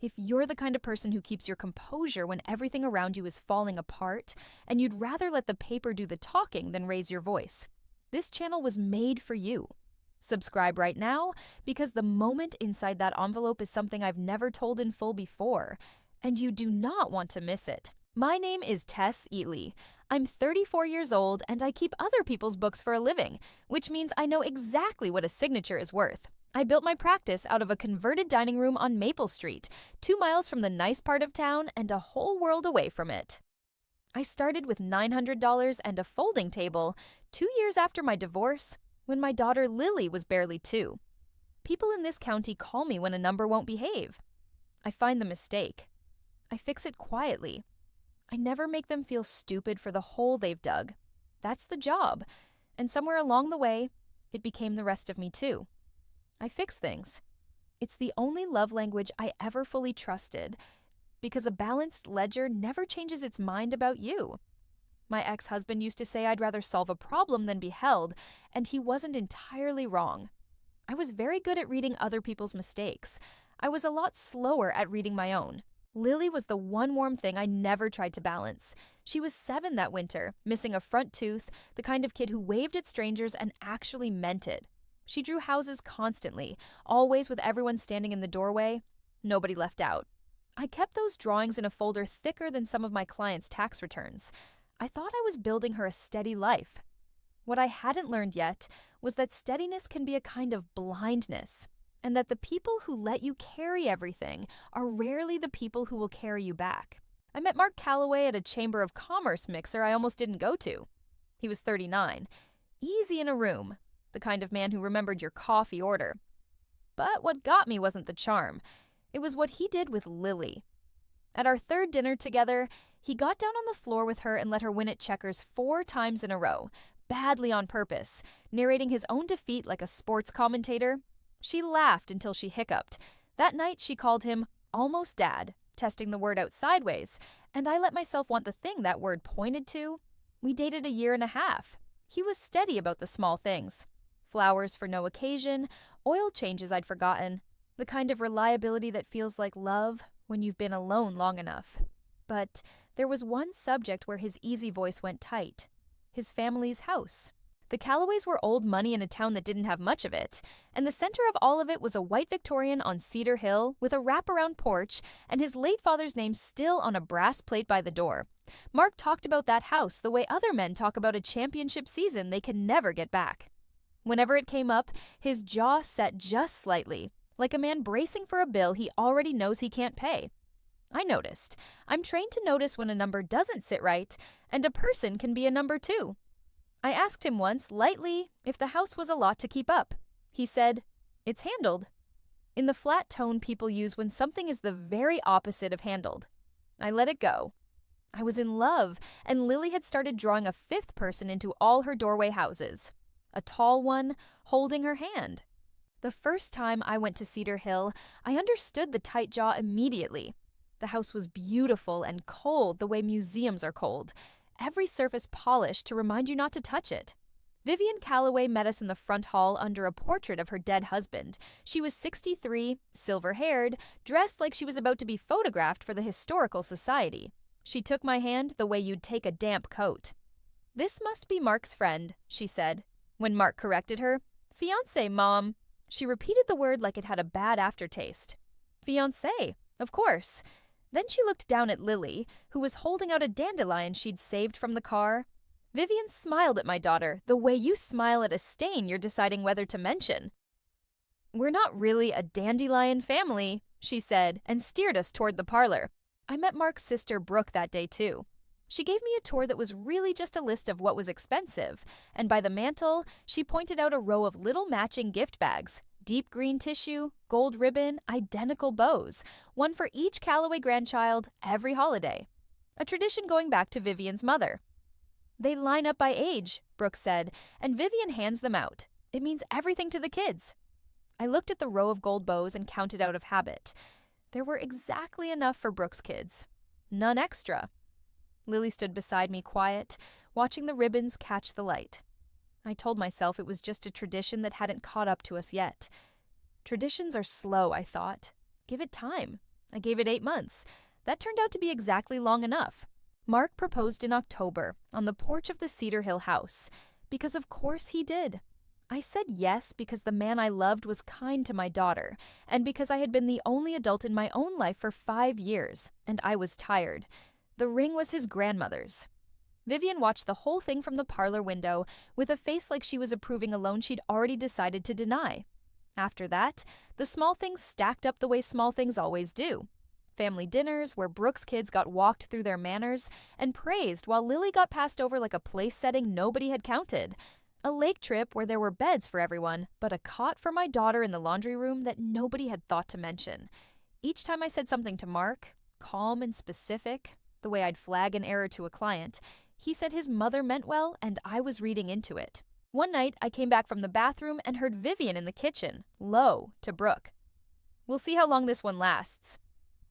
If you're the kind of person who keeps your composure when everything around you is falling apart, and you'd rather let the paper do the talking than raise your voice, this channel was made for you. Subscribe right now, because the moment inside that envelope is something I've never told in full before, and you do not want to miss it. My name is Tess Ely. I'm 34 years old, and I keep other people's books for a living, which means I know exactly what a signature is worth. I built my practice out of a converted dining room on Maple Street, 2 miles from the nice part of town and a whole world away from it. I started with $900 and a folding table 2 years after my divorce, when my daughter Lily was barely 2. People in this county call me when a number won't behave. I find the mistake. I fix it quietly. I never make them feel stupid for the hole they've dug. That's the job. And somewhere along the way, it became the rest of me too. I fix things. It's the only love language I ever fully trusted, because a balanced ledger never changes its mind about you. My ex-husband used to say I'd rather solve a problem than be held, and he wasn't entirely wrong. I was very good at reading other people's mistakes. I was a lot slower at reading my own. Lily was the one warm thing I never tried to balance. She was 7 that winter, missing a front tooth, the kind of kid who waved at strangers and actually meant it. She drew houses constantly, always with everyone standing in the doorway. Nobody left out. I kept those drawings in a folder thicker than some of my clients' tax returns. I thought I was building her a steady life. What I hadn't learned yet was that steadiness can be a kind of blindness, and that the people who let you carry everything are rarely the people who will carry you back. I met Mark Calloway at a Chamber of Commerce mixer I almost didn't go to. He was 39, easy in a room, the kind of man who remembered your coffee order. But what got me wasn't the charm. It was what he did with Lily. At our 3rd dinner together, he got down on the floor with her and let her win at checkers 4 times in a row, badly on purpose, narrating his own defeat like a sports commentator. She laughed until she hiccuped. That night she called him almost dad, testing the word out sideways, and I let myself want the thing that word pointed to. We dated a 1.5 years. He was steady about the small things. Flowers for no occasion, oil changes I'd forgotten, the kind of reliability that feels like love when you've been alone long enough. But there was one subject where his easy voice went tight: his family's house. The Callaways were old money in a town that didn't have much of it, and the center of all of it was a white Victorian on Cedar Hill with a wraparound porch and his late father's name still on a brass plate by the door. Mark talked about that house the way other men talk about a championship season they can never get back. Whenever it came up, his jaw set just slightly, like a man bracing for a bill he already knows he can't pay. I noticed. I'm trained to notice when a number doesn't sit right, and a person can be a number too. I asked him once, lightly, if the house was a lot to keep up. He said, "It's handled," in the flat tone people use when something is the very opposite of handled. I let it go. I was in love, and Lily had started drawing a 5th person into all her doorway houses. A tall one, holding her hand. The first time I went to Cedar Hill, I understood the tight jaw immediately. The house was beautiful and cold the way museums are cold, every surface polished to remind you not to touch it. Vivian Calloway met us in the front hall under a portrait of her dead husband. She was 63, silver-haired, dressed like she was about to be photographed for the Historical Society. She took my hand the way you'd take a damp coat. "This must be Mark's friend," she said. When Mark corrected her, "Fiancé, Mom." She repeated the word like it had a bad aftertaste. "Fiancé, of course." Then she looked down at Lily, who was holding out a dandelion she'd saved from the car. Vivian smiled at my daughter the way you smile at a stain you're deciding whether to mention. "We're not really a dandelion family," she said, and steered us toward the parlor. I met Mark's sister Brooke that day too. She gave me a tour that was really just a list of what was expensive, and by the mantel, she pointed out a row of little matching gift bags, deep green tissue, gold ribbon, identical bows, one for each Calloway grandchild every holiday. A tradition going back to Vivian's mother. "They line up by age," Brooke said, "and Vivian hands them out. It means everything to the kids." I looked at the row of gold bows and counted out of habit. There were exactly enough for Brooke's kids. None extra. Lily stood beside me quiet, watching the ribbons catch the light. I told myself it was just a tradition that hadn't caught up to us yet. Traditions are slow, I thought. Give it time. I gave it 8 months. That turned out to be exactly long enough. Mark proposed in October on the porch of the Cedar Hill house, because of course he did. I said yes because the man I loved was kind to my daughter, and because I had been the only adult in my own life for 5 years, and I was tired. The ring was his grandmother's. Vivian watched the whole thing from the parlor window with a face like she was approving a loan she'd already decided to deny. After that, the small things stacked up the way small things always do. Family dinners where Brooke's kids got walked through their manners and praised while Lily got passed over like a place setting nobody had counted. A lake trip where there were beds for everyone, but a cot for my daughter in the laundry room that nobody had thought to mention. Each time I said something to Mark, calm and specific, the way I'd flag an error to a client, he said his mother meant well and I was reading into it. One night, I came back from the bathroom and heard Vivian in the kitchen, low, to Brooke. "We'll see how long this one lasts."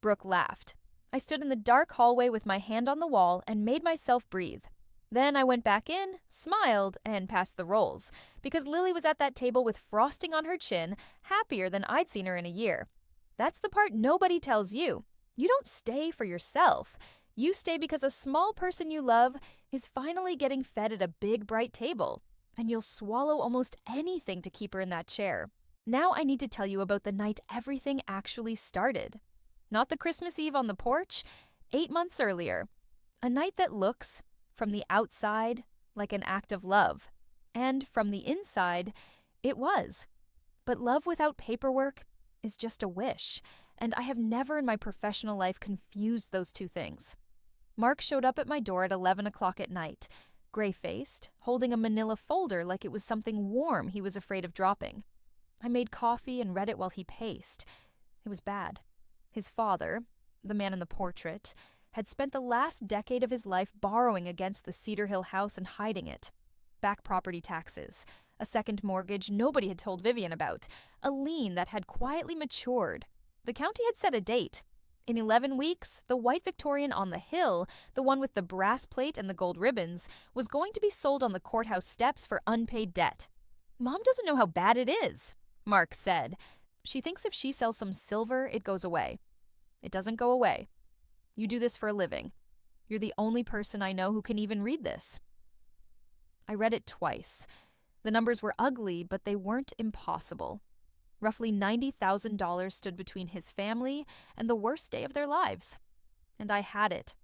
Brooke laughed. I stood in the dark hallway with my hand on the wall and made myself breathe. Then I went back in, smiled, and passed the rolls, because Lily was at that table with frosting on her chin, happier than I'd seen her in a year. That's the part nobody tells you. You don't stay for yourself. You stay because a small person you love is finally getting fed at a big, bright table, and you'll swallow almost anything to keep her in that chair. Now I need to tell you about the night everything actually started. Not the Christmas Eve on the porch, 8 months earlier. A night that looks, from the outside, like an act of love. And from the inside, it was. But love without paperwork is just a wish, and I have never in my professional life confused those two things. Mark showed up at my door at 11 o'clock at night, gray-faced, holding a manila folder like it was something warm he was afraid of dropping. I made coffee and read it while he paced. It was bad. His father, the man in the portrait, had spent the last decade of his life borrowing against the Cedar Hill house and hiding it. Back property taxes, a second mortgage nobody had told Vivian about, a lien that had quietly matured. The county had set a date. In 11 weeks, the white Victorian on the hill, the one with the brass plate and the gold ribbons, was going to be sold on the courthouse steps for unpaid debt. "Mom doesn't know how bad it is," Mark said. "She thinks if she sells some silver, it goes away. It doesn't go away. You do this for a living. You're the only person I know who can even read this." I read it twice. The numbers were ugly, but they weren't impossible. Roughly $90,000 stood between his family and the worst day of their lives. And I had it.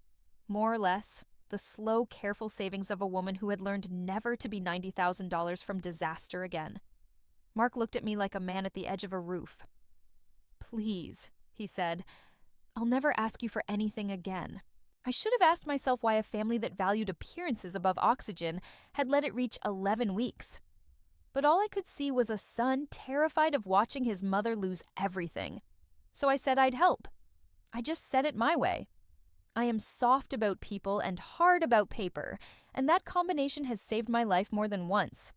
More or less, the slow, careful savings of a woman who had learned never to be $90,000 from disaster again. Mark looked at me like a man at the edge of a roof. "Please," he said, "I'll never ask you for anything again." I should have asked myself why a family that valued appearances above oxygen had let it reach 11 weeks. But all I could see was a son terrified of watching his mother lose everything. So I said I'd help. I just said it my way. I am soft about people and hard about paper, and that combination has saved my life more than once.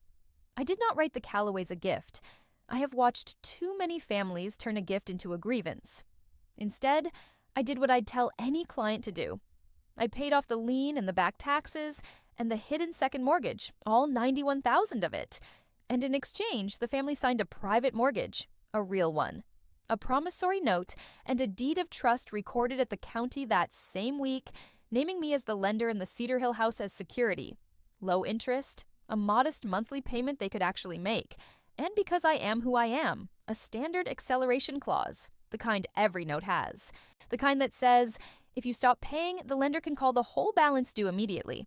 I did not write the Callaways a gift. I have watched too many families turn a gift into a grievance. Instead, I did what I'd tell any client to do. I paid off the lien and the back taxes and the hidden second mortgage, all $91,000 of it. And in exchange, the family signed a private mortgage, a real one, a promissory note, and a deed of trust recorded at the county that same week, naming me as the lender and the Cedar Hill house as security. Low interest, a modest monthly payment they could actually make, and because I am who I am, a standard acceleration clause, the kind every note has, the kind that says, if you stop paying, the lender can call the whole balance due immediately.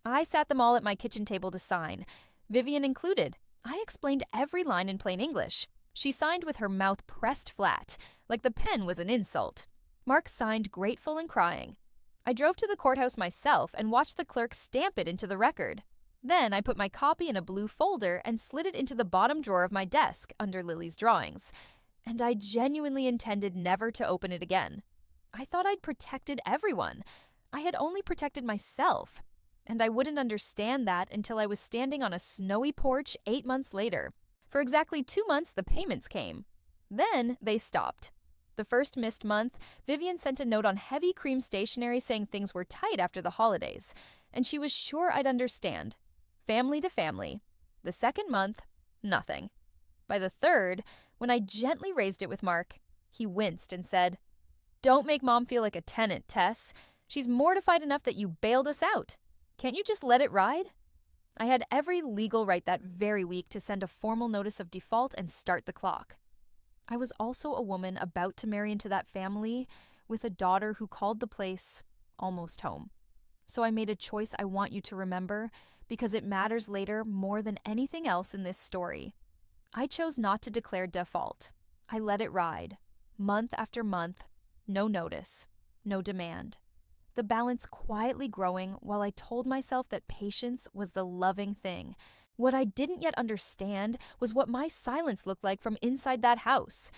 I sat them all at my kitchen table to sign, Vivian included. I explained every line in plain English. She signed with her mouth pressed flat, like the pen was an insult. Mark signed grateful and crying. I drove to the courthouse myself and watched the clerk stamp it into the record. Then I put my copy in a blue folder and slid it into the bottom drawer of my desk under Lily's drawings. And I genuinely intended never to open it again. I thought I'd protected everyone. I had only protected myself. And I wouldn't understand that until I was standing on a snowy porch 8 months later. For exactly 2 months, the payments came. Then they stopped. The first missed month, Vivian sent a note on heavy cream stationery saying things were tight after the holidays, and she was sure I'd understand. Family to family. The second month, nothing. By the third, when I gently raised it with Mark, he winced and said, Don't make Mom feel like a tenant, Tess. She's mortified enough that you bailed us out. Can't you just let it ride? I had every legal right that very week to send a formal notice of default and start the clock. I was also a woman about to marry into that family with a daughter who called the place almost home. So I made a choice I want you to remember because it matters later more than anything else in this story. I chose not to declare default. I let it ride, month after month, no notice, no demand. The balance quietly growing while I told myself that patience was the loving thing. What I didn't yet understand was what my silence looked like from inside that house.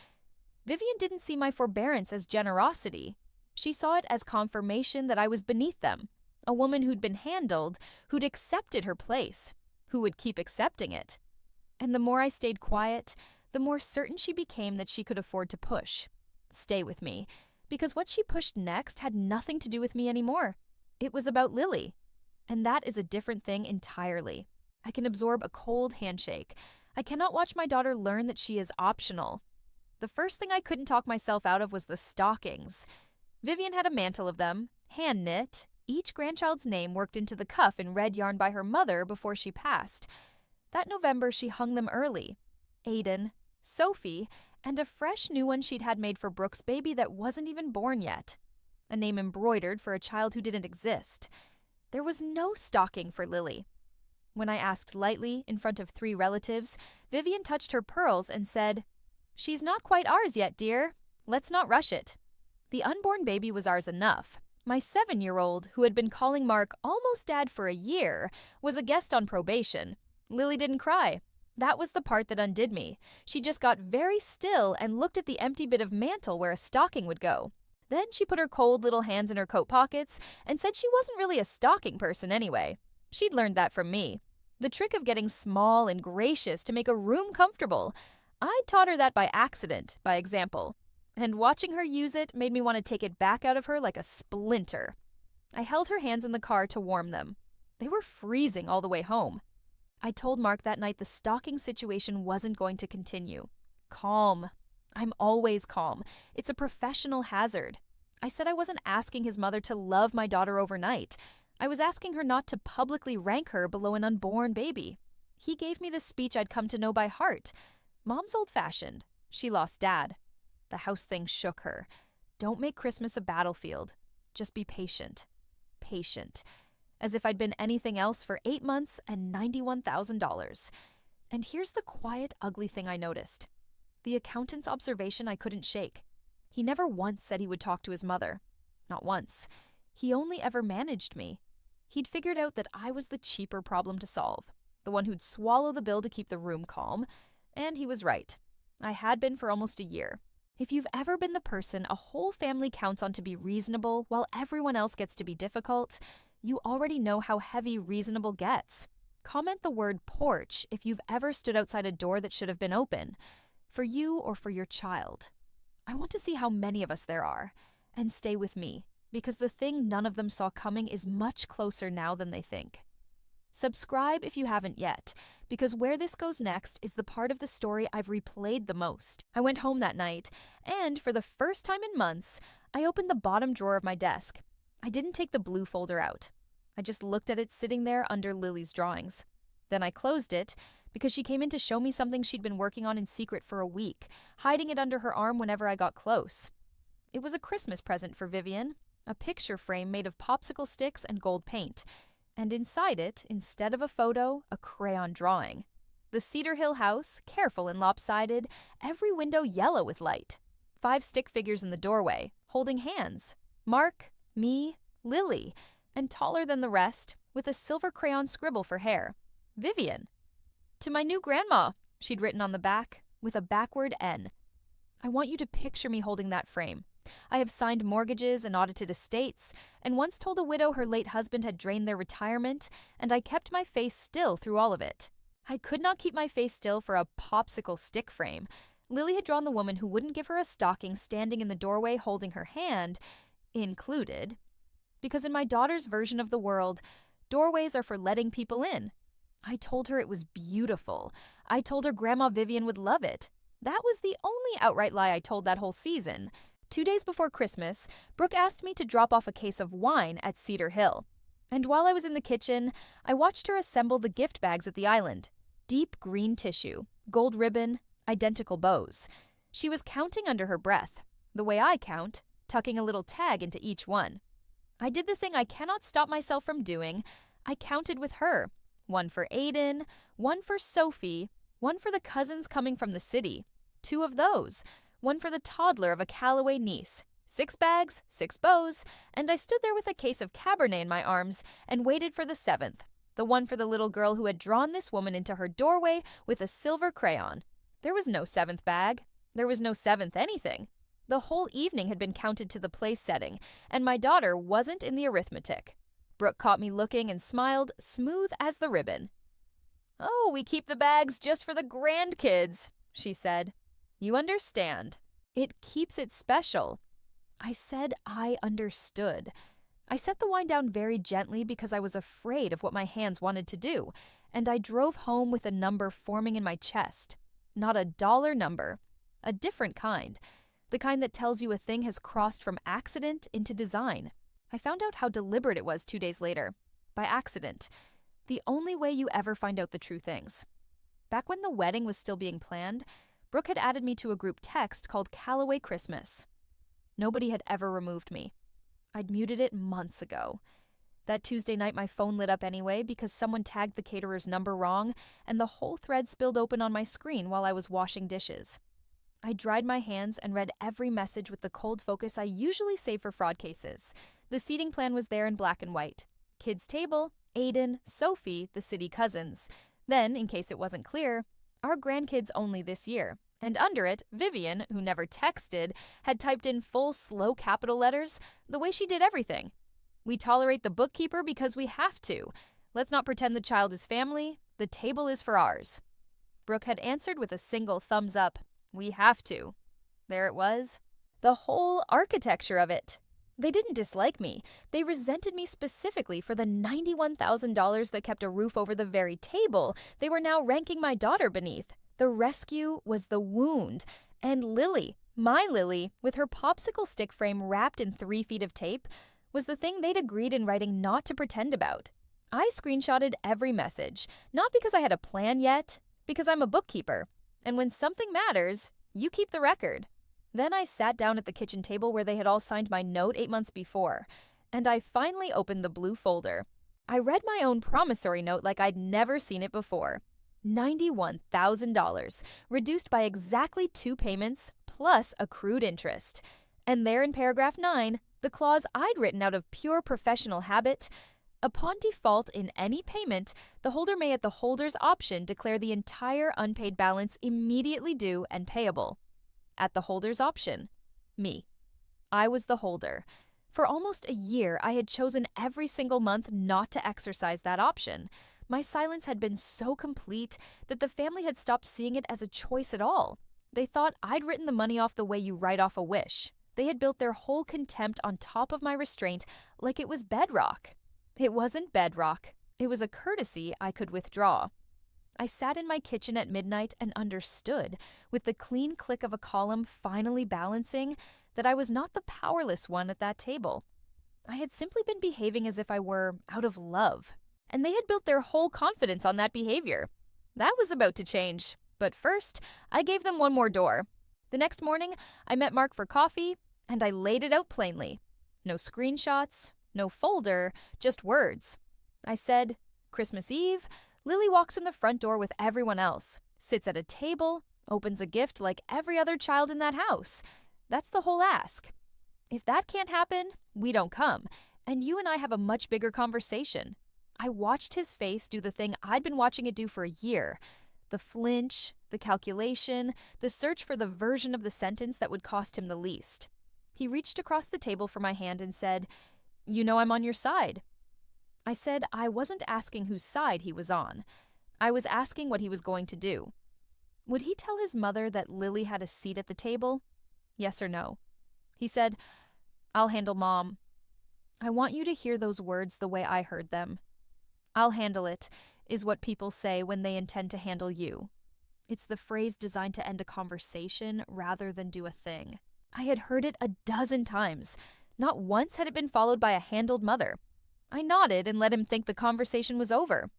Vivian didn't see my forbearance as generosity. She saw it as confirmation that I was beneath them, a woman who'd been handled, who'd accepted her place, who would keep accepting it. And the more I stayed quiet, the more certain she became that she could afford to push, stay with me, because what she pushed next had nothing to do with me anymore. It was about Lily. And that is a different thing entirely. I can absorb a cold handshake. I cannot watch my daughter learn that she is optional. The first thing I couldn't talk myself out of was the stockings. Vivian had a mantle of them, hand-knit, each grandchild's name worked into the cuff in red yarn by her mother before she passed. That November, she hung them early. Aiden, Sophie, and a fresh new one she'd had made for Brooke's baby that wasn't even born yet. A name embroidered for a child who didn't exist. There was no stocking for Lily. When I asked lightly, in front of 3 relatives, Vivian touched her pearls and said, "She's not quite ours yet, dear. Let's not rush it." The unborn baby was ours enough. My 7-year-old, who had been calling Mark almost dad for a year, was a guest on probation. Lily didn't cry. That was the part that undid me. She just got very still and looked at the empty bit of mantle where a stocking would go. Then she put her cold little hands in her coat pockets and said she wasn't really a stocking person anyway. She'd learned that from me. The trick of getting small and gracious to make a room comfortable. I taught her that by accident, by example. And watching her use it made me want to take it back out of her like a splinter. I held her hands in the car to warm them. They were freezing all the way home. I told Mark that night the stocking situation wasn't going to continue. Calm. I'm always calm. It's a professional hazard. I said I wasn't asking his mother to love my daughter overnight. I was asking her not to publicly rank her below an unborn baby. He gave me the speech I'd come to know by heart. Mom's old-fashioned. She lost Dad. The house thing shook her. Don't make Christmas a battlefield. Just be patient. Patient. As if I'd been anything else for 8 months and $91,000. And here's the quiet, ugly thing I noticed. The accountant's observation I couldn't shake. He never once said he would talk to his mother. Not once. He only ever managed me. He'd figured out that I was the cheaper problem to solve, the one who'd swallow the bill to keep the room calm. And he was right. I had been for almost a year. If you've ever been the person a whole family counts on to be reasonable while everyone else gets to be difficult, you already know how heavy reasonable gets. Comment the word porch if you've ever stood outside a door that should have been open, for you or for your child. I want to see how many of us there are, and stay with me, because the thing none of them saw coming is much closer now than they think. Subscribe if you haven't yet, because where this goes next is the part of the story I've replayed the most. I went home that night, and for the first time in months, I opened the bottom drawer of my desk. I didn't take the blue folder out. I just looked at it sitting there under Lily's drawings. Then I closed it because she came in to show me something she'd been working on in secret for a week, hiding it under her arm whenever I got close. It was a Christmas present for Vivian, a picture frame made of popsicle sticks and gold paint, and inside it, instead of a photo, a crayon drawing. The Cedar Hill house, careful and lopsided, every window yellow with light. 5 stick figures in the doorway, holding hands. Mark, me, Lily, and taller than the rest, with a silver crayon scribble for hair. Vivian. To my new grandma, she'd written on the back, with a backward N. I want you to picture me holding that frame. I have signed mortgages and audited estates, and once told a widow her late husband had drained their retirement, and I kept my face still through all of it. I could not keep my face still for a popsicle stick frame. Lily had drawn the woman who wouldn't give her a stocking standing in the doorway holding her hand, included. Because in my daughter's version of the world, doorways are for letting people in. I told her it was beautiful. I told her Grandma Vivian would love it. That was the only outright lie I told that whole season. 2 days before Christmas, Brooke asked me to drop off a case of wine at Cedar Hill. And while I was in the kitchen, I watched her assemble the gift bags at the island. Deep green tissue, gold ribbon, identical bows. She was counting under her breath, the way I count, tucking a little tag into each one. I did the thing I cannot stop myself from doing. I counted with her. One for Aiden, one for Sophie, one for the cousins coming from the city. 2 of those. One for the toddler of a Callaway niece. 6 bags, 6 bows, and I stood there with a case of Cabernet in my arms and waited for the 7th. The one for the little girl who had drawn this woman into her doorway with a silver crayon. There was no 7th bag. There was no 7th anything. The whole evening had been counted to the place setting, and my daughter wasn't in the arithmetic. Brooke caught me looking and smiled, smooth as the ribbon. "Oh, we keep the bags just for the grandkids," she said. "You understand. It keeps it special." I said I understood. I set the wine down very gently because I was afraid of what my hands wanted to do, and I drove home with a number forming in my chest. Not a dollar number. A different kind. The kind that tells you a thing has crossed from accident into design. I found out how deliberate it was 2 days later. By accident. The only way you ever find out the true things. Back when the wedding was still being planned, Brooke had added me to a group text called Callaway Christmas. Nobody had ever removed me. I'd muted it months ago. That Tuesday night my phone lit up anyway because someone tagged the caterer's number wrong, and the whole thread spilled open on my screen while I was washing dishes. I dried my hands and read every message with the cold focus I usually save for fraud cases. The seating plan was there in black and white. Kids' table, Aiden, Sophie, the city cousins. Then, in case it wasn't clear, our grandkids only this year. And under it, Vivian, who never texted, had typed in full slow capital letters, the way she did everything. "We tolerate the bookkeeper because we have to. Let's not pretend the child is family. The table is for ours." Brooke had answered with a single thumbs up. "We have to." There it was. The whole architecture of it. They didn't dislike me. They resented me specifically for the $91,000 that kept a roof over the very table they were now ranking my daughter beneath. The rescue was the wound. And Lily, my Lily, with her popsicle stick frame wrapped in 3 feet of tape, was the thing they'd agreed in writing not to pretend about. I screenshotted every message, not because I had a plan yet, because I'm a bookkeeper. And when something matters, you keep the record. Then I sat down at the kitchen table where they had all signed my note 8 months before, and I finally opened the blue folder. I read my own promissory note like I'd never seen it before. $91,000, reduced by exactly 2 payments plus accrued interest. And there in paragraph 9, the clause I'd written out of pure professional habit: upon default in any payment, the holder may at the holder's option declare the entire unpaid balance immediately due and payable. At the holder's option. Me. I was the holder. For almost a year, I had chosen every single month not to exercise that option. My silence had been so complete that the family had stopped seeing it as a choice at all. They thought I'd written the money off the way you write off a wish. They had built their whole contempt on top of my restraint like it was bedrock. It wasn't bedrock. It was a courtesy I could withdraw. I sat in my kitchen at midnight and understood, with the clean click of a column finally balancing, that I was not the powerless one at that table. I had simply been behaving as if I were out of love, and they had built their whole confidence on that behavior. That was about to change, but first, I gave them one more door. The next morning, I met Mark for coffee, and I laid it out plainly. No screenshots, no folder, just words. I said, Christmas Eve, Lily walks in the front door with everyone else, sits at a table, opens a gift like every other child in that house. That's the whole ask. If that can't happen, we don't come, and you and I have a much bigger conversation. I watched his face do the thing I'd been watching it do for a year. The flinch, the calculation, the search for the version of the sentence that would cost him the least. He reached across the table for my hand and said, "You know I'm on your side." I said I wasn't asking whose side he was on. I was asking what he was going to do. Would he tell his mother that Lily had a seat at the table? Yes or no? He said, "I'll handle Mom." I want you to hear those words the way I heard them. "I'll handle it," is what people say when they intend to handle you. It's the phrase designed to end a conversation rather than do a thing. I had heard it a dozen times. Not once had it been followed by a handled mother. I nodded and let him think the conversation was over.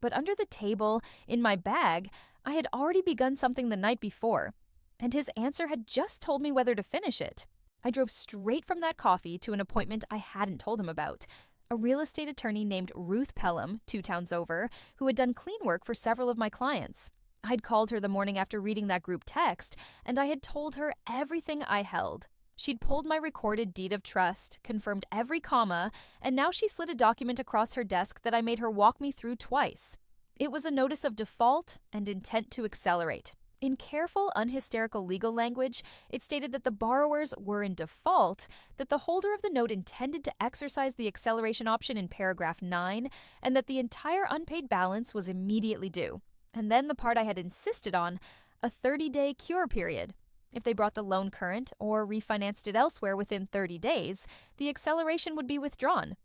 But under the table, in my bag, I had already begun something the night before, and his answer had just told me whether to finish it. I drove straight from that coffee to an appointment I hadn't told him about. A real estate attorney named Ruth Pelham, 2 towns over, who had done clean work for several of my clients. I'd called her the morning after reading that group text, and I had told her everything I held. She'd pulled my recorded deed of trust, confirmed every comma, and now she slid a document across her desk that I made her walk me through twice. It was a notice of default and intent to accelerate. In careful, unhysterical legal language, it stated that the borrowers were in default, that the holder of the note intended to exercise the acceleration option in paragraph 9, and that the entire unpaid balance was immediately due. And then the part I had insisted on, a 30-day cure period. If they brought the loan current or refinanced it elsewhere within 30 days, the acceleration would be withdrawn.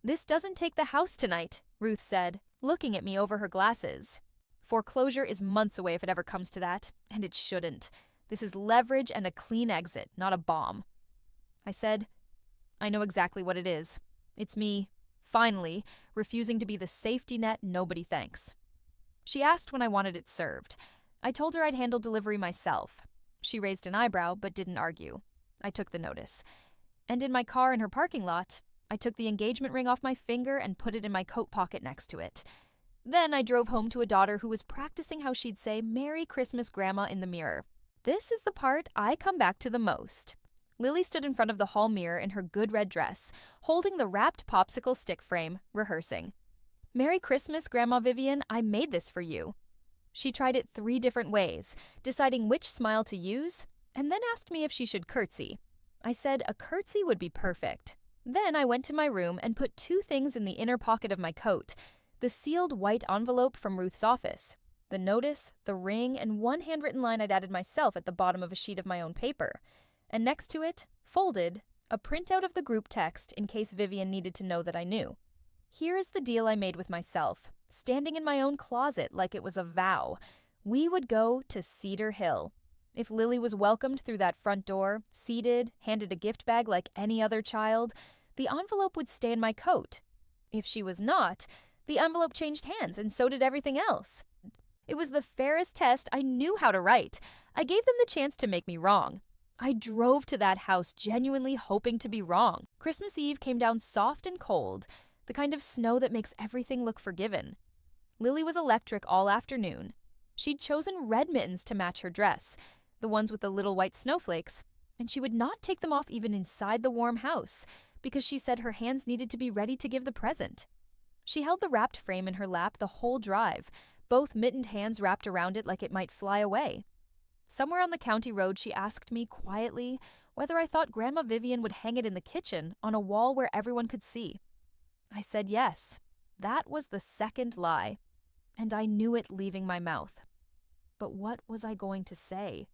"This doesn't take the house tonight," Ruth said, looking at me over her glasses. "Foreclosure is months away if it ever comes to that, and it shouldn't. This is leverage and a clean exit, not a bomb." I said, "I know exactly what it is. It's me, finally, refusing to be the safety net nobody thanks." She asked when I wanted it served. I told her I'd handle delivery myself. She raised an eyebrow but didn't argue. I took the notice. And in my car in her parking lot, I took the engagement ring off my finger and put it in my coat pocket next to it. Then I drove home to a daughter who was practicing how she'd say "Merry Christmas, Grandma" in the mirror. This is the part I come back to the most. Lily stood in front of the hall mirror in her good red dress, holding the wrapped popsicle stick frame, rehearsing. "Merry Christmas, Grandma Vivian, I made this for you." She tried it 3 different ways, deciding which smile to use, and then asked me if she should curtsy. I said a curtsy would be perfect. Then I went to my room and put 2 things in the inner pocket of my coat: the sealed white envelope from Ruth's office, the notice, the ring, and 1 handwritten line I'd added myself at the bottom of a sheet of my own paper. And next to it, folded, a printout of the group text in case Vivian needed to know that I knew. Here is the deal I made with myself, standing in my own closet like it was a vow. We would go to Cedar Hill. If Lily was welcomed through that front door, seated, handed a gift bag like any other child, the envelope would stay in my coat. If she was not, the envelope changed hands, and so did everything else. It was the fairest test I knew how to write. I gave them the chance to make me wrong. I drove to that house genuinely hoping to be wrong. Christmas Eve came down soft and cold, the kind of snow that makes everything look forgiven. Lily was electric all afternoon. She'd chosen red mittens to match her dress, the ones with the little white snowflakes, and she would not take them off even inside the warm house, because she said her hands needed to be ready to give the present. She held the wrapped frame in her lap the whole drive, both mittened hands wrapped around it like it might fly away. Somewhere on the county road she asked me quietly whether I thought Grandma Vivian would hang it in the kitchen on a wall where everyone could see. I said yes. That was the second lie, and I knew it leaving my mouth. But what was I going to say?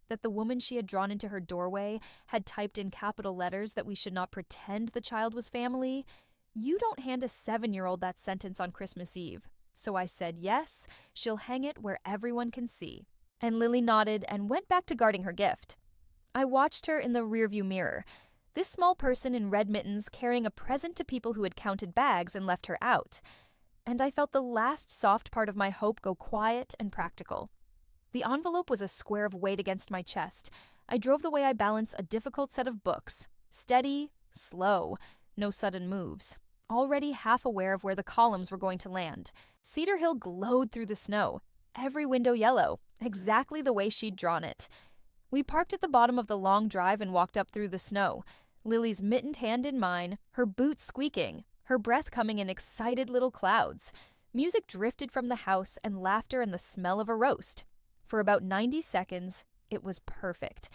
That the woman she had drawn into her doorway had typed in capital letters that we should not pretend the child was family? You don't hand a 7-year-old that sentence on Christmas Eve. So I said yes, she'll hang it where everyone can see. And Lily nodded and went back to guarding her gift. I watched her in the rearview mirror, this small person in red mittens carrying a present to people who had counted bags and left her out. And I felt the last soft part of my hope go quiet and practical. The envelope was a square of weight against my chest. I drove the way I balance a difficult set of books. Steady, slow, no sudden moves. Already half aware of where the columns were going to land. Cedar Hill glowed through the snow, every window yellow, exactly the way she'd drawn it. We parked at the bottom of the long drive and walked up through the snow, Lily's mittened hand in mine, her boots squeaking, her breath coming in excited little clouds. Music drifted from the house and laughter and the smell of a roast. For about 90 seconds, it was perfect.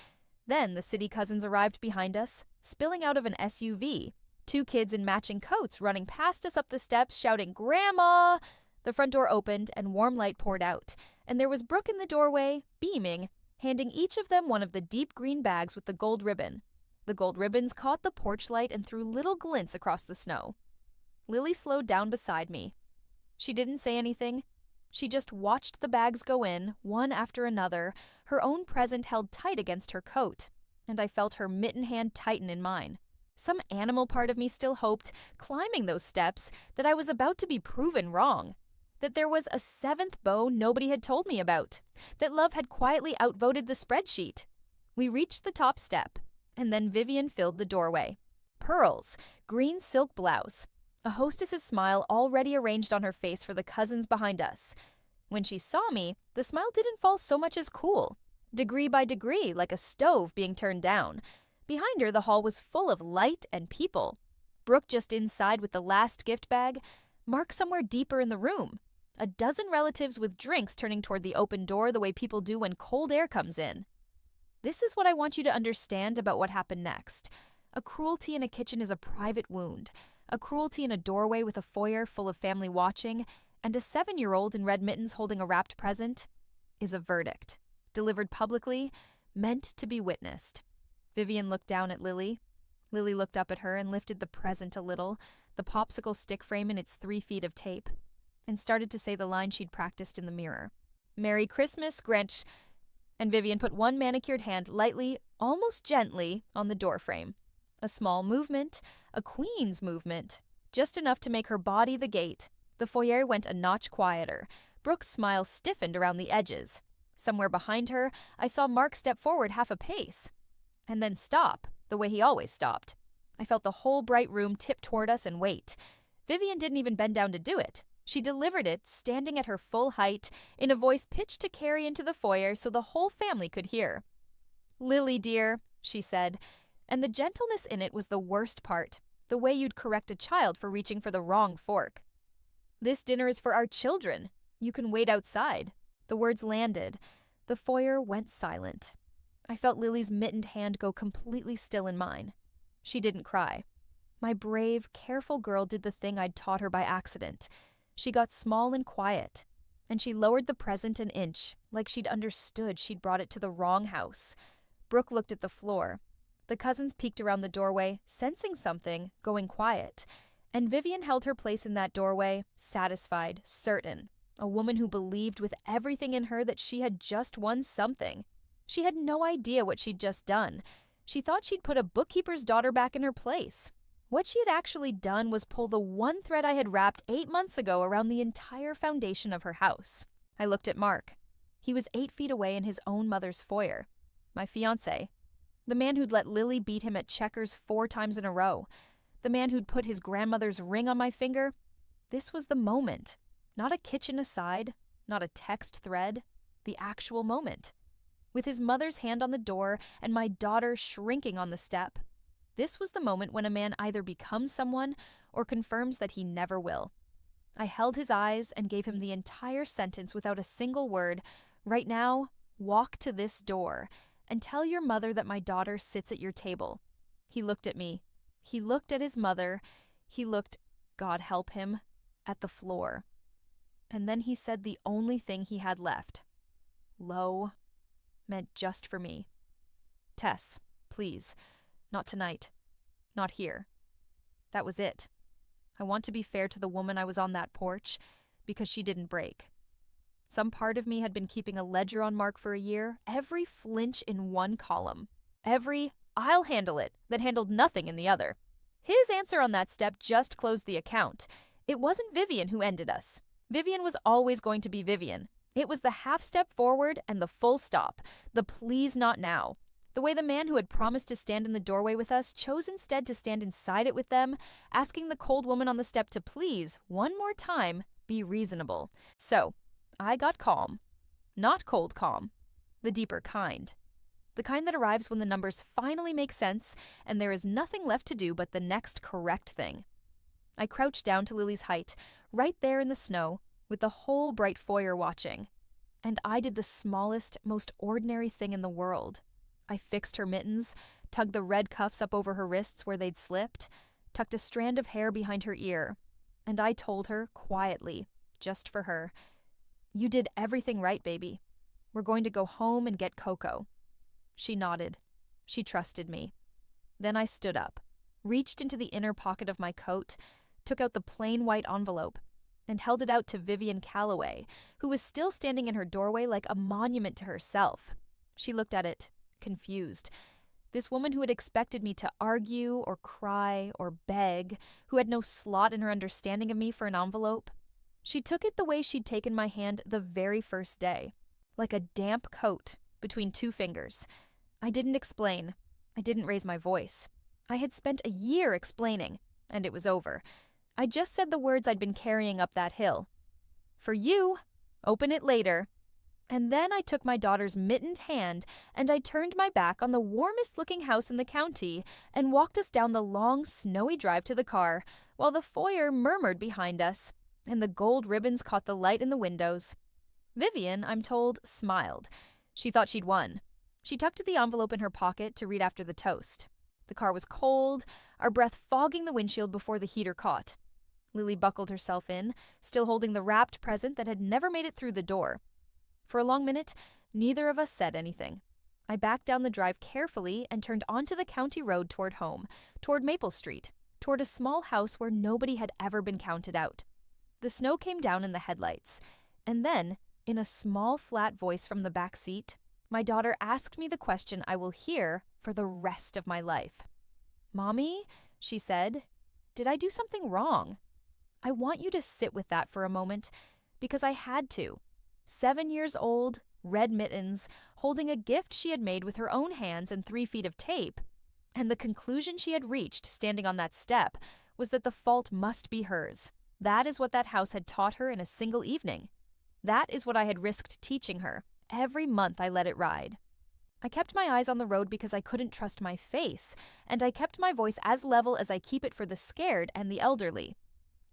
Then the city cousins arrived behind us, spilling out of an SUV. 2 kids in matching coats running past us up the steps, shouting, "Grandma!" The front door opened and warm light poured out, and there was Brooke in the doorway, beaming, handing each of them one of the deep green bags with the gold ribbon. The gold ribbons caught the porch light and threw little glints across the snow. Lily slowed down beside me. She didn't say anything. She just watched the bags go in, one after another, her own present held tight against her coat. and I felt her mitten hand tighten in mine. Some animal part of me still hoped, climbing those steps, that I was about to be proven wrong. That there was a seventh bow nobody had told me about. That love had quietly outvoted the spreadsheet. We reached the top step, and then Vivian filled the doorway. Pearls, green silk blouse, a hostess's smile already arranged on her face for the cousins behind us. When she saw me, the smile didn't fall so much as cool. Degree by degree, like a stove being turned down. Behind her, the hall was full of light and people. Brooke just inside with the last gift bag. Mark somewhere deeper in the room. A dozen relatives with drinks turning toward the open door the way people do when cold air comes in. This is what I want you to understand about what happened next. A cruelty in a kitchen is a private wound. A cruelty in a doorway with a foyer full of family watching, and a 7-year-old in red mittens holding a wrapped present, is a verdict. Delivered publicly, meant to be witnessed. Vivian looked down at Lily. Lily looked up at her and lifted the present a little, the popsicle stick frame in its 3 feet of tape, and started to say the line she'd practiced in the mirror. Merry Christmas, Grinch. And Vivian put one manicured hand lightly, almost gently, on the doorframe. A small movement, a queen's movement, just enough to make her body the gate. The foyer went a notch quieter. Brooke's smile stiffened around the edges. Somewhere behind her, I saw Mark step forward half a pace, and then stop, the way he always stopped. I felt the whole bright room tip toward us and wait. Vivian didn't even bend down to do it. She delivered it, standing at her full height, in a voice pitched to carry into the foyer so the whole family could hear. "Lily, dear," she said, and the gentleness in it was the worst part, the way you'd correct a child for reaching for the wrong fork. "This dinner is for our children. You can wait outside." The words landed. The foyer went silent. I felt Lily's mittened hand go completely still in mine. She didn't cry. My brave, careful girl did the thing I'd taught her by accident. She got small and quiet, and she lowered the present an inch, like she'd understood she'd brought it to the wrong house. Brooke looked at the floor. The cousins peeked around the doorway, sensing something, going quiet. And Vivian held her place in that doorway, satisfied, certain. A woman who believed with everything in her that she had just won something. She had no idea what she'd just done. She thought she'd put a bookkeeper's daughter back in her place. What she had actually done was pull the one thread I had wrapped 8 months ago around the entire foundation of her house. I looked at Mark. He was 8 feet away in his own mother's foyer. My fiancé. The man who'd let Lily beat him at checkers 4 times in a row. The man who'd put his grandmother's ring on my finger. This was the moment. Not a kitchen aside, not a text thread. The actual moment. With his mother's hand on the door and my daughter shrinking on the step. This was the moment when a man either becomes someone or confirms that he never will. I held his eyes and gave him the entire sentence without a single word. Right now, walk to this door and tell your mother that my daughter sits at your table. He looked at me. He looked at his mother. He looked, God help him, at the floor. And then he said the only thing he had left. Low, meant just for me. Tess, please. Not tonight. Not here. That was it. I want to be fair to the woman I was on that porch, because she didn't break. Some part of me had been keeping a ledger on Mark for a year, every flinch in one column. Every, I'll handle it, that handled nothing in the other. His answer on that step just closed the account. It wasn't Vivian who ended us. Vivian was always going to be Vivian. It was the half step forward and the full stop, the please not now. The way the man who had promised to stand in the doorway with us chose instead to stand inside it with them, asking the cold woman on the step to please, one more time, be reasonable. So, I got calm. Not cold calm. The deeper kind. The kind that arrives when the numbers finally make sense and there is nothing left to do but the next correct thing. I crouched down to Lily's height, right there in the snow, with the whole bright foyer watching. And I did the smallest, most ordinary thing in the world. I fixed her mittens, tugged the red cuffs up over her wrists where they'd slipped, tucked a strand of hair behind her ear, and I told her, quietly, just for her, "You did everything right, baby. We're going to go home and get Coco." She nodded. She trusted me. Then I stood up, reached into the inner pocket of my coat, took out the plain white envelope, and held it out to Vivian Calloway, who was still standing in her doorway like a monument to herself. She looked at it, confused. This woman who had expected me to argue or cry or beg, who had no slot in her understanding of me for an envelope. She took it the way she'd taken my hand the very first day, like a damp coat between two fingers. I didn't explain. I didn't raise my voice. I had spent a year explaining, and it was over. I just said the words I'd been carrying up that hill. For you, open it later. And then I took my daughter's mittened hand and I turned my back on the warmest-looking house in the county and walked us down the long, snowy drive to the car, while the foyer murmured behind us, and the gold ribbons caught the light in the windows. Vivian, I'm told, smiled. She thought she'd won. She tucked the envelope in her pocket to read after the toast. The car was cold, our breath fogging the windshield before the heater caught. Lily buckled herself in, still holding the wrapped present that had never made it through the door. For a long minute, neither of us said anything. I backed down the drive carefully and turned onto the county road toward home, toward Maple Street, toward a small house where nobody had ever been counted out. The snow came down in the headlights, and then, in a small, flat voice from the back seat, my daughter asked me the question I will hear for the rest of my life. "Mommy," she said, "did I do something wrong?" I want you to sit with that for a moment, because I had to. 7 years old, red mittens, holding a gift she had made with her own hands and 3 feet of tape. And the conclusion she had reached standing on that step was that the fault must be hers. That is what that house had taught her in a single evening. That is what I had risked teaching her. Every month I let it ride. I kept my eyes on the road because I couldn't trust my face, and I kept my voice as level as I keep it for the scared and the elderly.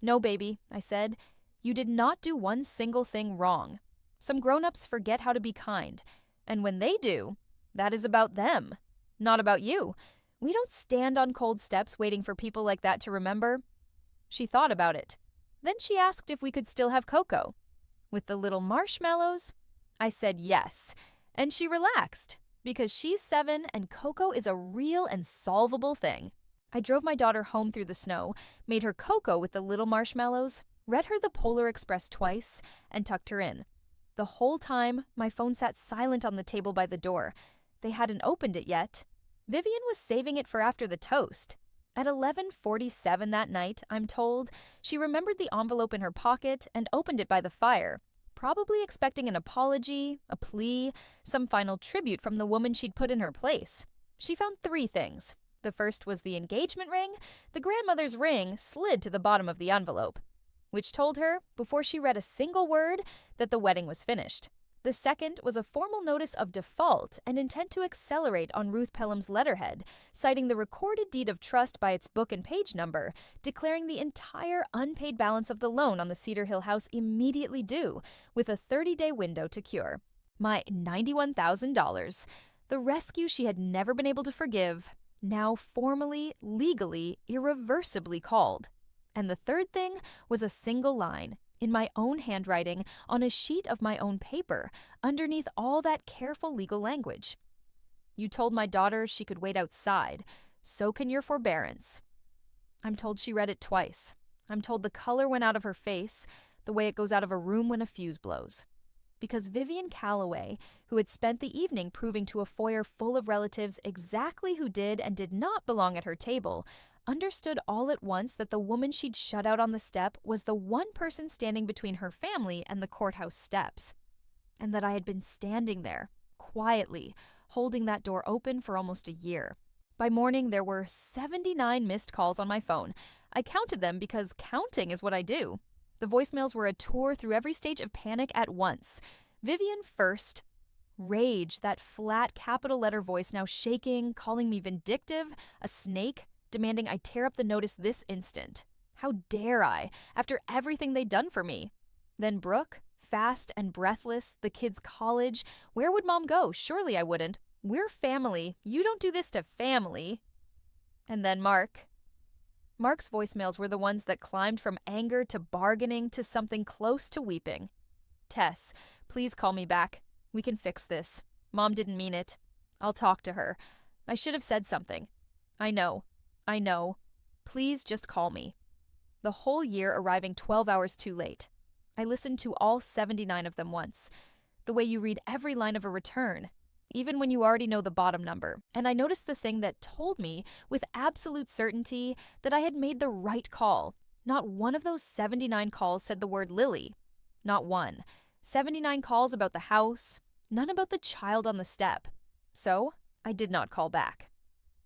"No, baby," I said, "you did not do one single thing wrong. Some grown-ups forget how to be kind, and when they do, that is about them, not about you. We don't stand on cold steps waiting for people like that to remember." She thought about it. Then she asked if we could still have cocoa. With the little marshmallows? I said yes, and she relaxed, because she's 7 and cocoa is a real and solvable thing. I drove my daughter home through the snow, made her cocoa with the little marshmallows, read her the Polar Express twice, and tucked her in. The whole time, my phone sat silent on the table by the door. They hadn't opened it yet. Vivian was saving it for after the toast. At 11:47 that night, I'm told, she remembered the envelope in her pocket and opened it by the fire, probably expecting an apology, a plea, some final tribute from the woman she'd put in her place. She found 3 things. The first was the engagement ring. The grandmother's ring slid to the bottom of the envelope, which told her, before she read a single word, that the wedding was finished. The second was a formal notice of default and intent to accelerate on Ruth Pelham's letterhead, citing the recorded deed of trust by its book and page number, declaring the entire unpaid balance of the loan on the Cedar Hill house immediately due, with a 30-day window to cure. My $91,000, the rescue she had never been able to forgive, now formally, legally, irreversibly called. And the third thing was a single line, in my own handwriting, on a sheet of my own paper, underneath all that careful legal language. "You told my daughter she could wait outside. So can your forbearance." I'm told she read it twice. I'm told the color went out of her face, the way it goes out of a room when a fuse blows. Because Vivian Calloway, who had spent the evening proving to a foyer full of relatives exactly who did and did not belong at her table, understood all at once that the woman she'd shut out on the step was the one person standing between her family and the courthouse steps. And that I had been standing there, quietly, holding that door open for almost a year. By morning, there were 79 missed calls on my phone. I counted them because counting is what I do. The voicemails were a tour through every stage of panic at once. Vivian first. Rage, that flat capital letter voice now shaking, calling me vindictive, a snake, demanding I tear up the notice this instant. How dare I, after everything they'd done for me? Then Brooke, fast and breathless, the kids' college. Where would Mom go? Surely I wouldn't. We're family. You don't do this to family. And then Mark. Mark's voicemails were the ones that climbed from anger to bargaining to something close to weeping. "Tess, please call me back. We can fix this. Mom didn't mean it. I'll talk to her. I should have said something. I know. Please just call me." The whole year arriving 12 hours too late. I listened to all 79 of them once. The way you read every line of a return. even when you already know the bottom number. And I noticed the thing that told me with absolute certainty that I had made the right call. Not one of those 79 calls said the word Lily. Not one. 79 calls about the house, none about the child on the step. So, I did not call back.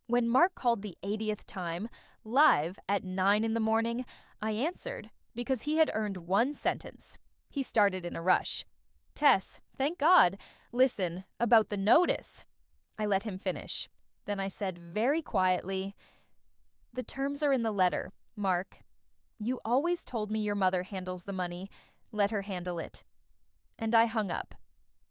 When Mark called the 80th time, live at 9 in the morning, I answered because he had earned one sentence. He started in a rush. "Tess, thank God. Listen, about the notice." I let him finish. Then I said very quietly, "The terms are in the letter, Mark. You always told me your mother handles the money. Let her handle it." And I hung up.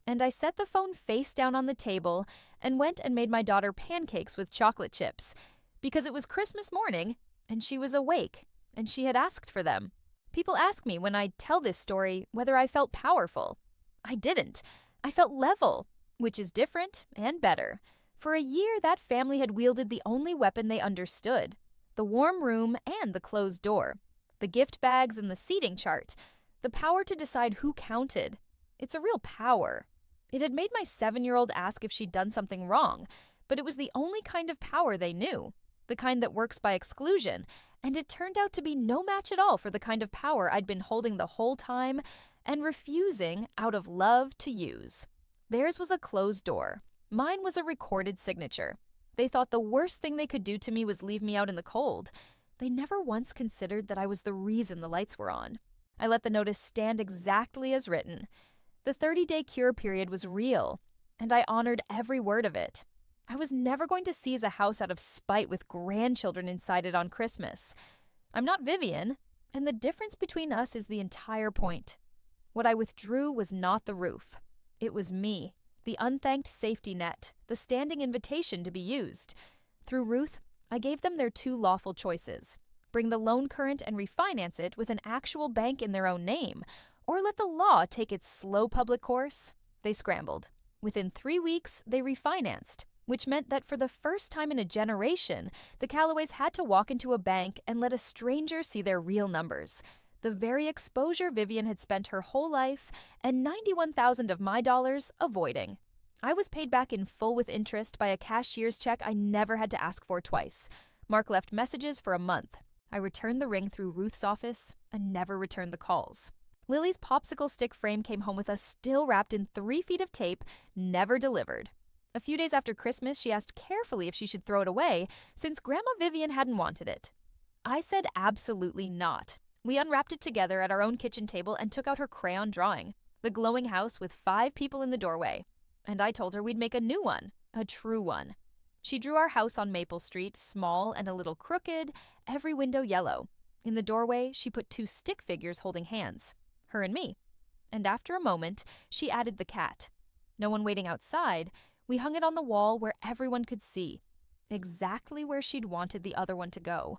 And I set the phone face down on the table and went and made my daughter pancakes with chocolate chips because it was Christmas morning and she was awake and she had asked for them. People ask me when I tell this story whether I felt powerful. I didn't. I felt level, which is different and better. For a year, that family had wielded the only weapon they understood: the warm room and the closed door, the gift bags and the seating chart, the power to decide who counted. It's a real power. It had made my 7-year-old ask if she'd done something wrong, but it was the only kind of power they knew, the kind that works by exclusion, and it turned out to be no match at all for the kind of power I'd been holding the whole time and refusing, out of love, to use. Theirs was a closed door. Mine was a recorded signature. They thought the worst thing they could do to me was leave me out in the cold. They never once considered that I was the reason the lights were on. I let the notice stand exactly as written. The 30-day cure period was real, and I honored every word of it. I was never going to seize a house out of spite with grandchildren inside it on Christmas. I'm not Vivian, and the difference between us is the entire point. What I withdrew was not the roof. It was me, the unthanked safety net, the standing invitation to be used. Through Ruth, I gave them their 2 lawful choices: bring the loan current and refinance it with an actual bank in their own name, or let the law take its slow public course. They scrambled. Within 3 weeks, they refinanced, which meant that for the first time in a generation, the Callaways had to walk into a bank and let a stranger see their real numbers. The very exposure Vivian had spent her whole life and $91,000 of my dollars avoiding. I was paid back in full with interest by a cashier's check I never had to ask for twice. Mark left messages for a month. I returned the ring through Ruth's office and never returned the calls. Lily's popsicle stick frame came home with us still wrapped in 3 feet of tape, never delivered. A few days after Christmas, she asked carefully if she should throw it away, since Grandma Vivian hadn't wanted it. I said absolutely not. We unwrapped it together at our own kitchen table and took out her crayon drawing, the glowing house with 5 people in the doorway. And I told her we'd make a new one, a true one. She drew our house on Maple Street, small and a little crooked, every window yellow. In the doorway, she put 2 stick figures holding hands, her and me. And after a moment, she added the cat. No one waiting outside, we hung it on the wall where everyone could see, exactly where she'd wanted the other one to go.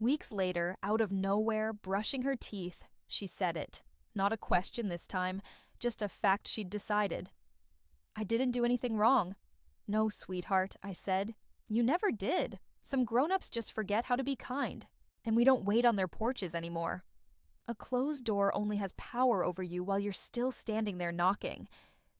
Weeks later, out of nowhere, brushing her teeth, she said it. Not a question this time, just a fact she'd decided. I didn't do anything wrong. No, sweetheart, I said. You never did. Some grown-ups just forget how to be kind, and we don't wait on their porches anymore. A closed door only has power over you while you're still standing there knocking.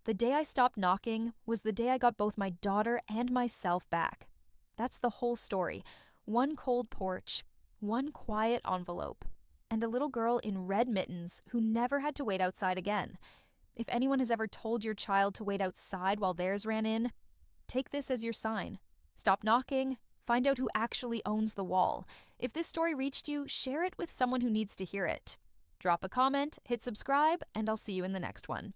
The day I stopped knocking was the day I got both my daughter and myself back. That's the whole story. One cold porch, one quiet envelope, and a little girl in red mittens who never had to wait outside again. If anyone has ever told your child to wait outside while theirs ran in, take this as your sign. Stop knocking. Find out who actually owns the wall. If this story reached you, share it with someone who needs to hear it. Drop a comment, hit subscribe, and I'll see you in the next one.